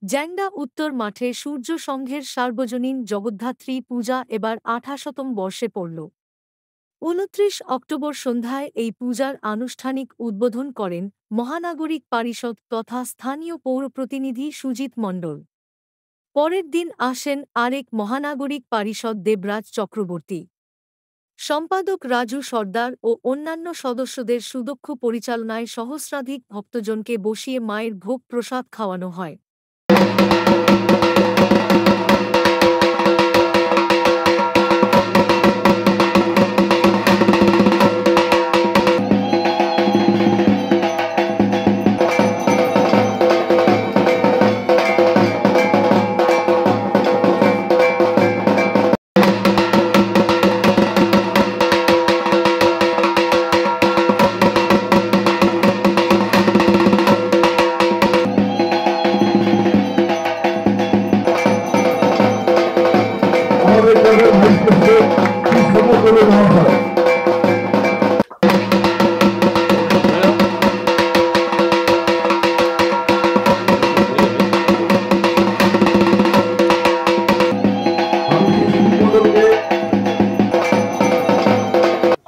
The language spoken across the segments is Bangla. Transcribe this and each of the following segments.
জ্যাংডা উত্তর মাঠে সূর্য সংঘের সার্বজনীন জগদ্ধাত্রী পূজা এবার ২৮তম বর্ষে পড়ল। ২৯ অক্টোবর সন্ধ্যায় এই পূজার আনুষ্ঠানিক উদ্বোধন করেন মহানাগরিক পরিষদ তথা স্থানীয় পৌরপ্রতিনিধি সুজিত মণ্ডল। পরের দিন আসেন আরেক মহানাগরিক পরিষদ দেবরাজ চক্রবর্তী, সম্পাদক রাজু সর্দার ও অন্যান্য সদস্যদের সুদক্ষ পরিচালনায় সহস্রাধিক ভক্তজনকে বসিয়ে মায়ের ভোগ প্রসাদ খাওয়ানো হয়।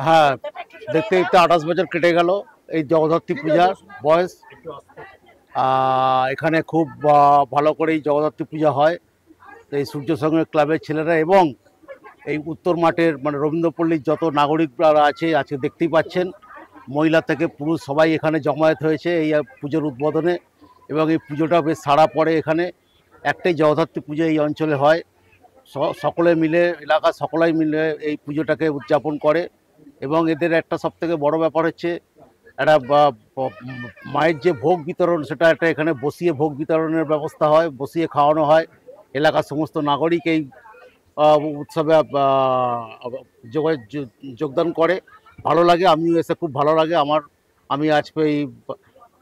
হ্যাঁ, দেখতে দেখতে ২৮ বছর কেটে গেল এই জগদ্ধাত্রী পূজার বয়স। এখানে খুব ভালো করে এই জগদ্ধাত্রী পূজা হয়। এই সূর্য সংঘ ক্লাবের ছেলেরা এবং এই উত্তর মাঠের মানে রবীন্দ্রপল্লীর যত নাগরিকরা আছে আজকে দেখতেই পাচ্ছেন, মহিলা থেকে পুরুষ সবাই এখানে জমায়েত হয়েছে এই পুজোর উদ্বোধনে। এবং এই পুজোটা বেশ সাড়া পড়ে। এখানে একটাই জগদ্ধাত্রী পুজো এই অঞ্চলে হয়, সকলে মিলে এলাকার সকলাই মিলে এই পুজোটাকে উদযাপন করে। এবং এদের একটা সবথেকে বড় ব্যাপার হচ্ছে একটা মায়ের যে ভোগ বিতরণ, সেটা একটা এখানে বসিয়ে ভোগ বিতরণের ব্যবস্থা হয়, বসিয়ে খাওয়ানো হয়। এলাকার সমস্ত নাগরিক এই উৎসবে যোগদান করে। ভালো লাগে, আমিও এসে খুব ভালো লাগে আমার। আমি আজকে এই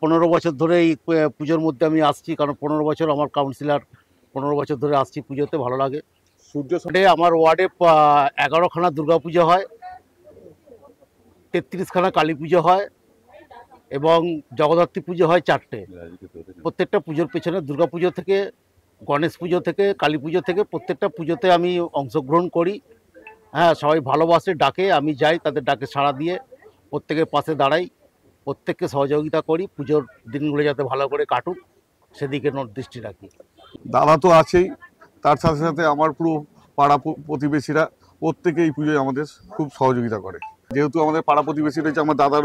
15 বছর ধরে এই পুজোর মধ্যে আমি আসছি, কারণ 15 বছর আমার কাউন্সিলর, 15 বছর ধরে আসছি পুজোতে, ভালো লাগে। সূর্য সংঘে আমার ওয়ার্ডে 11খানা দুর্গাপুজো হয়, 33খানা কালী পুজো হয় এবং জগদ্ধাত্রী পুজো হয় 4টে। প্রত্যেকটা পুজোর পেছনে দুর্গাপুজো থেকে, গণেশ পুজো থেকে, কালী পুজো থেকে প্রত্যেকটা পুজোতে আমি অংশগ্রহণ করি। হ্যাঁ, সবাই ভালোবাসে, ডাকে, আমি যাই, তাদের ডাকে সাড়া দিয়ে প্রত্যেকের পাশে দাঁড়াই, প্রত্যেককে সহযোগিতা করি। পুজোর দিনগুলো যাতে ভালো করে কাটুক সেদিকে দৃষ্টি রাখি। দাদা তো আছেই, তার সাথে সাথে আমার পুরো পাড়া প্রতিবেশীরা প্রত্যেকে এই পুজোয় আমাদের খুব সহযোগিতা করে। যেহেতু আমাদের পাড়া প্রতিবেশী রয়েছে, আমার দাদা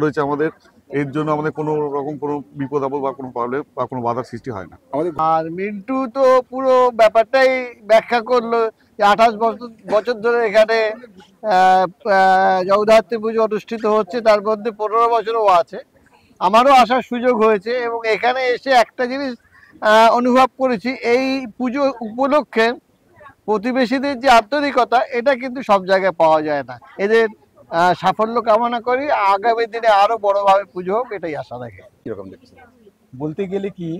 রয়েছে আমাদের, এর জন্য আমাদের কোনো রকম কোনো বিপদ আপদ বা কোনো প্রবলেম বা কোনো বাধার সৃষ্টি হয় না। আর মিন্টু তো পুরো ব্যাপারটাই ব্যাখ্যা করলো যে 28 বছর ধরে এখানে জগদ্ধাত্রী পুজো অনুষ্ঠিত হচ্ছে, তার মধ্যে 15 বছরও আছে। আমারও আসার সুযোগ হয়েছে এবং এখানে এসে একটা জিনিস অনুভব করেছি, এই পুজো উপলক্ষে প্রতিবেশীদের যে আন্তরিকতা, এটা কিন্তু সব জায়গায় পাওয়া যায় না। এদের সাফল্য কামনা করি, আগামী দিনে আরো বড়ভাবে পুজো হোক, এটাই আশা রাখি। কিরকম দেখছেন? বলতে গেলে কি,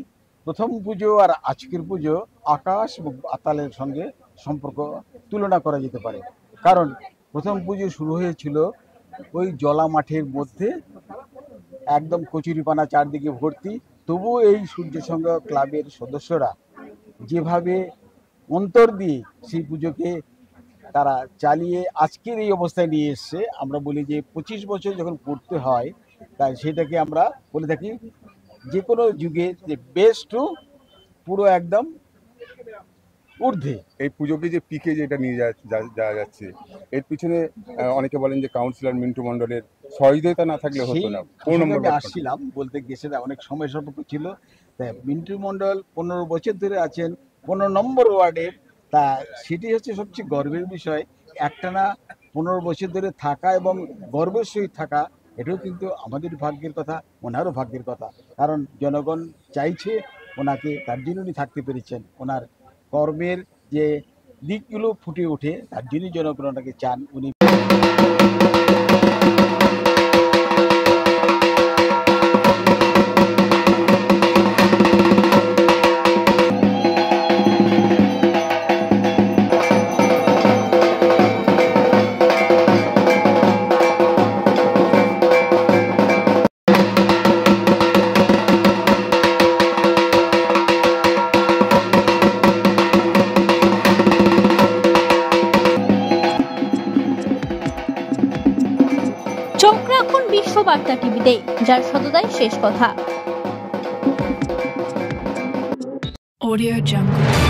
প্রথম পুজো আর আজকের পুজো আকাশ আতালের সঙ্গে সম্পর্ক তুলনা করা যেতে পারে। কারণ প্রথম পুজো শুরু হয়েছিল ওই জলা মাঠের মধ্যে, একদম কচুরিপানা চারদিকে ভর্তি, তবুও এই সূর্য সংঘ ক্লাবের সদস্যরা যেভাবে অন্তর দিয়ে সেই পুজোকে তারা চালিয়ে আজকের এই অবস্থায় নিয়ে এসছে, আমরা বলি যে 25 বছর যখন পড়তে হয়, তাই সেটাকে আমরা বলে থাকি যে কোনো যুগে যে বেস্ট টু পুরো একদম ঊর্ধ্বে। এই পুজোকে যে পিকে যেটা নিয়ে যাওয়া যাচ্ছে, এর পিছনে অনেকে বলেন যে কাউন্সিলর মিন্টু মণ্ডলের সহযোগিতা না থাকলে হতো না। আসছিলাম বলতে গেছে, অনেক সময় স্বল্প ছিল। তাই মিন্টু মণ্ডল 15 বছর ধরে আছেন 15 নম্বর ওয়ার্ডের, তা সেটি হচ্ছে সবচেয়ে গর্বের বিষয়। একটানা 15 বছর ধরে থাকা এবং গর্বের সহিত থাকা, এটাও কিন্তু আমাদের ভাগ্যের কথা, ওনারও ভাগ্যের কথা। কারণ জনগণ চাইছে ওনাকে, তার জন্য উনি থাকতে পেরেছেন। ওনার কর্মের যে দিকগুলো ফুটে ওঠে, তার জন্যই জনগণ ওনাকে চান। উনি চোখ রাখুন বিশ্ববার্তা টিভিতে, যার সততাই শেষ কথা। Audio Jungle।